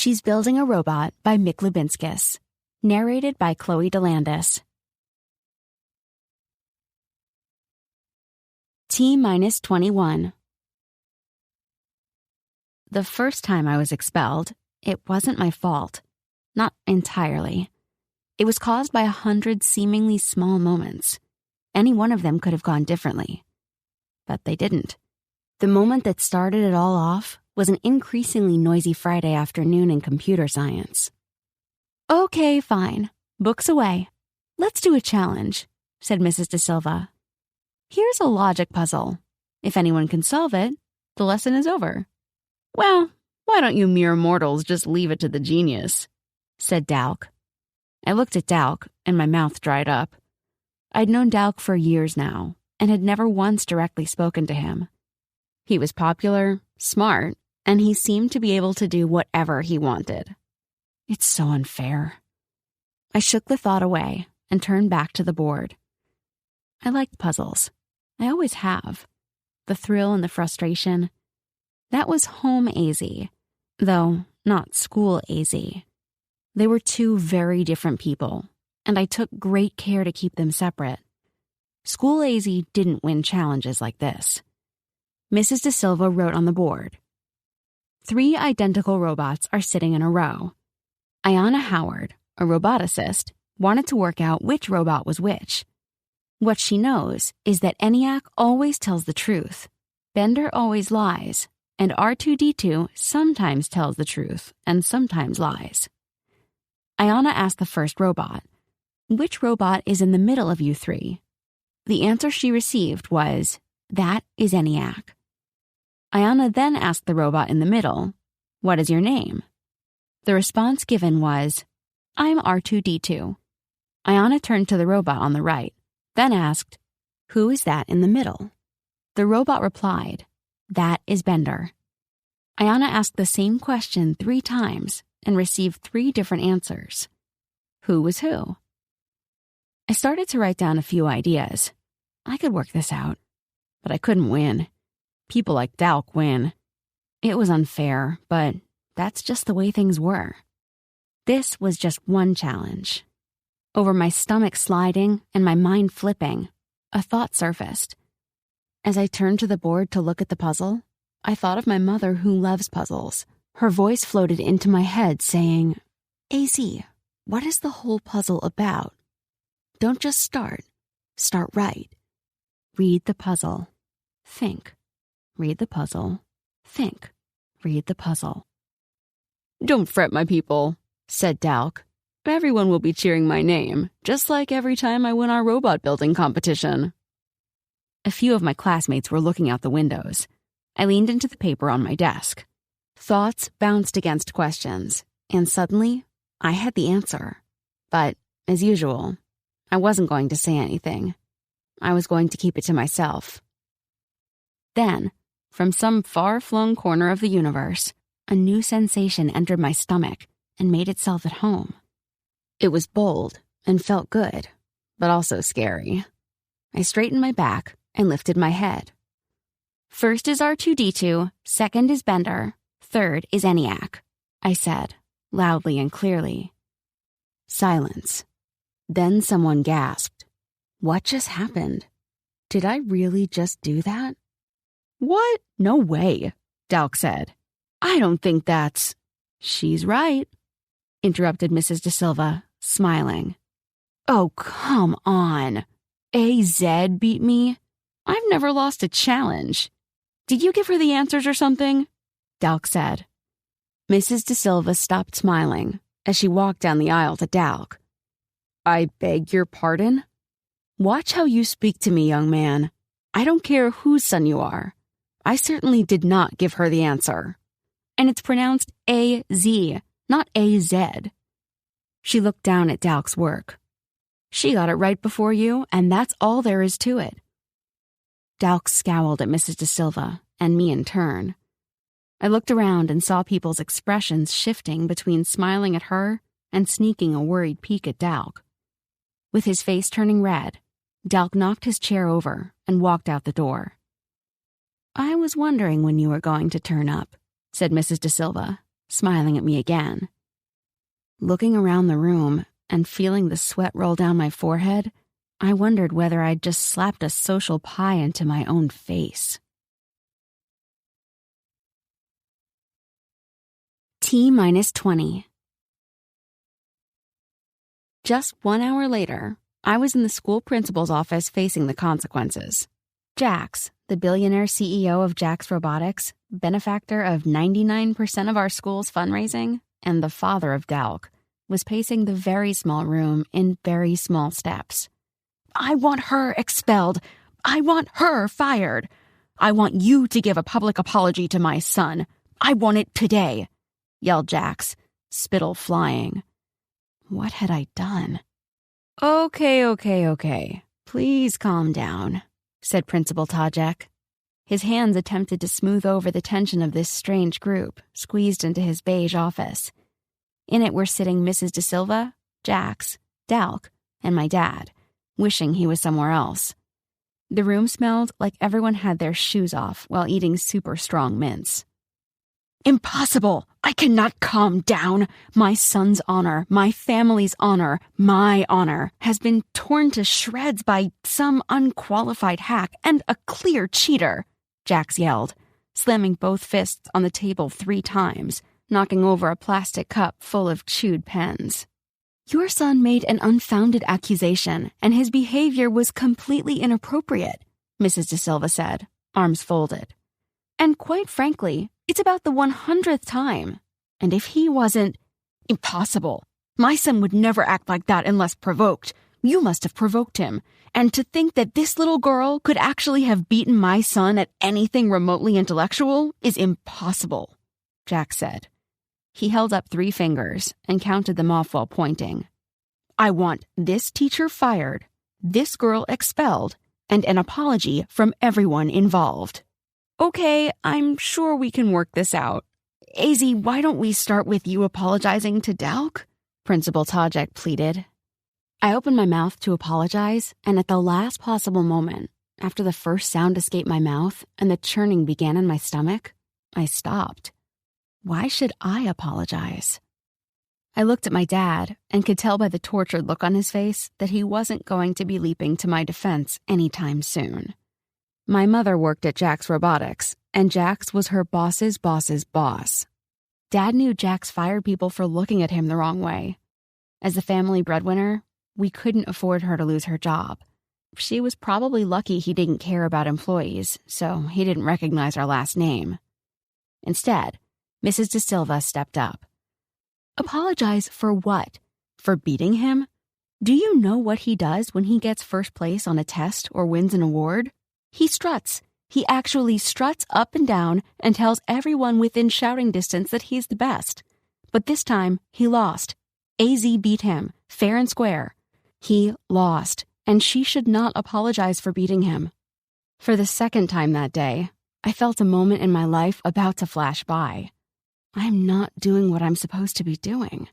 She's Building a Robot by Mick Liubinskas. Narrated by Chloe DeLandis. T-21. The first time I was expelled, it wasn't my fault. Not entirely. It was caused by 100 seemingly small moments. Any one of them could have gone differently. But they didn't. The moment that started it all off was an increasingly noisy Friday afternoon in computer science. "Okay, fine. Books away. Let's do a challenge," said Mrs. De Silva. "Here's a logic puzzle. If anyone can solve it, the lesson is over." "Well, why don't you mere mortals just leave it to the genius?" said Dalk. I looked at Dalk, and my mouth dried up. I'd known Dalk for years now, and had never once directly spoken to him. He was popular, smart, and he seemed to be able to do whatever he wanted. It's so unfair. I shook the thought away and turned back to the board. I liked puzzles. I always have. The thrill and the frustration. That was home AZ, though not school AZ. They were two very different people, and I took great care to keep them separate. School AZ didn't win challenges like this. Mrs. De Silva wrote on the board, 3 identical robots are sitting in a row. Ayana Howard, a roboticist, wanted to work out which robot was which. What she knows is that ENIAC always tells the truth, Bender always lies, and R2-D2 sometimes tells the truth and sometimes lies. Ayana asked the first robot, "Which robot is in the middle of you 3? The answer she received was, "That is ENIAC." Ayana then asked the robot in the middle, "What is your name?" The response given was, "I'm R2-D2. Ayana turned to the robot on the right, then asked, "Who is that in the middle?" The robot replied, "That is Bender." Ayana asked the same question 3 times and received 3 different answers. Who was who? I started to write down a few ideas. I could work this out, but I couldn't win. People like Dalk win. It was unfair, but that's just the way things were. This was just one challenge. Over my stomach sliding and my mind flipping, a thought surfaced. As I turned to the board to look at the puzzle, I thought of my mother who loves puzzles. Her voice floated into my head saying, "AZ, what is the whole puzzle about? Don't just start. Start right. Read the puzzle. Think. Read the puzzle. Think. Read the puzzle." "Don't fret, my people," said Dalk. "Everyone will be cheering my name, just like every time I win our robot building competition." A few of my classmates were looking out the windows. I leaned into the paper on my desk. Thoughts bounced against questions, and suddenly, I had the answer. But, as usual, I wasn't going to say anything. I was going to keep it to myself. Then, from some far-flung corner of the universe, a new sensation entered my stomach and made itself at home. It was bold and felt good, but also scary. I straightened my back and lifted my head. "First is R2-D2, second is Bender, third is ENIAC," I said, loudly and clearly. Silence. Then someone gasped. What just happened? Did I really just do that? "What? No way," Dalk said. "I don't think that's—" "She's right," interrupted Mrs. De Silva, smiling. "Oh, come on. AZ beat me? I've never lost a challenge. Did you give her the answers or something?" Dalk said. Mrs. De Silva stopped smiling as she walked down the aisle to Dalk. "I beg your pardon? Watch how you speak to me, young man. I don't care whose son you are. I certainly did not give her the answer. And it's pronounced AZ, not AZ." She looked down at Dalk's work. "She got it right before you, and that's all there is to it." Dalk scowled at Mrs. De Silva, and me in turn. I looked around and saw people's expressions shifting between smiling at her and sneaking a worried peek at Dalk. With his face turning red, Dalk knocked his chair over and walked out the door. "I was wondering when you were going to turn up," said Mrs. De Silva, smiling at me again. Looking around the room and feeling the sweat roll down my forehead, I wondered whether I'd just slapped a social pie into my own face. T-20. Just 1 hour later, I was in the school principal's office facing the consequences. Jax, the billionaire CEO of Jax Robotics, benefactor of 99% of our school's fundraising, and the father of Dalk, was pacing the very small room in very small steps. "I want her expelled. I want her fired. I want you to give a public apology to my son. I want it today," yelled Jax, spittle flying. What had I done? Okay. Please calm down," said Principal Tajek. His hands attempted to smooth over the tension of this strange group, squeezed into his beige office. In it were sitting Mrs. De Silva, Jax, Dalk, and my dad, wishing he was somewhere else. The room smelled like everyone had their shoes off while eating super strong mints. "Impossible! I cannot calm down. My son's honor, my family's honor, my honor has been torn to shreds by some unqualified hack and a clear cheater," Jax yelled, slamming both fists on the table 3 times, knocking over a plastic cup full of chewed pens. "Your son made an unfounded accusation, and his behavior was completely inappropriate," Mrs. De Silva said, arms folded. "And quite frankly, it's about the 100th time. And if he wasn't—" "Impossible. My son would never act like that unless provoked. You must have provoked him. And to think that this little girl could actually have beaten my son at anything remotely intellectual is impossible," Jack said. He held up 3 fingers and counted them off while pointing. "I want this teacher fired, this girl expelled, and an apology from everyone involved." "Okay, I'm sure we can work this out. AZ, why don't we start with you apologizing to Dalk?" Principal Tajek pleaded. I opened my mouth to apologize, and at the last possible moment, after the first sound escaped my mouth and the churning began in my stomach, I stopped. Why should I apologize? I looked at my dad and could tell by the tortured look on his face that he wasn't going to be leaping to my defense anytime soon. My mother worked at Jax Robotics, and Jax was her boss's boss's boss. Dad knew Jax fired people for looking at him the wrong way. As the family breadwinner, we couldn't afford her to lose her job. She was probably lucky he didn't care about employees, so he didn't recognize our last name. Instead, Mrs. De Silva stepped up. "Apologize for what? For beating him? Do you know what he does when he gets first place on a test or wins an award? He struts. He actually struts up and down and tells everyone within shouting distance that he's the best. But this time, he lost. AZ beat him, fair and square. He lost, and she should not apologize for beating him." For the second time that day, I felt a moment in my life about to flash by. I'm not doing what I'm supposed to be doing.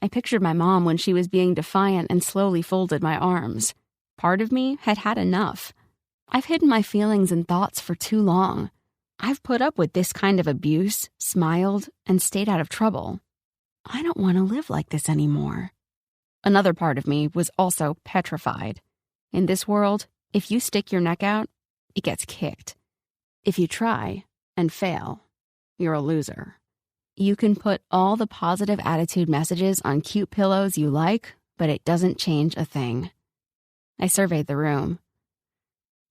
I pictured my mom when she was being defiant and slowly folded my arms. Part of me had had enough. I've hidden my feelings and thoughts for too long. I've put up with this kind of abuse, smiled, and stayed out of trouble. I don't want to live like this anymore. Another part of me was also petrified. In this world, if you stick your neck out, it gets kicked. If you try and fail, you're a loser. You can put all the positive attitude messages on cute pillows you like, but it doesn't change a thing. I surveyed the room.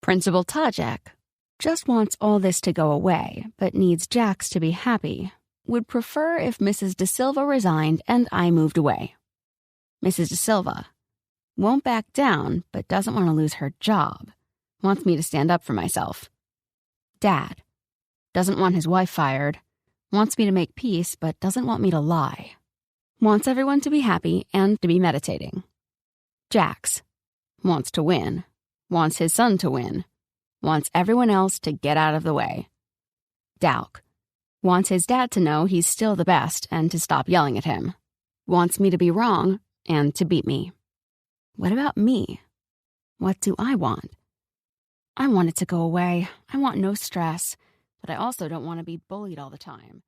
Principal Tajek just wants all this to go away, but needs Jax to be happy. Would prefer if Mrs. De Silva resigned and I moved away. Mrs. De Silva won't back down, but doesn't want to lose her job. Wants me to stand up for myself. Dad doesn't want his wife fired. Wants me to make peace, but doesn't want me to lie. Wants everyone to be happy and to be meditating. Jax wants to win. Wants his son to win. Wants everyone else to get out of the way. Dalk wants his dad to know he's still the best and to stop yelling at him. Wants me to be wrong and to beat me. What about me? What do I want? I want it to go away. I want no stress, but I also don't want to be bullied all the time.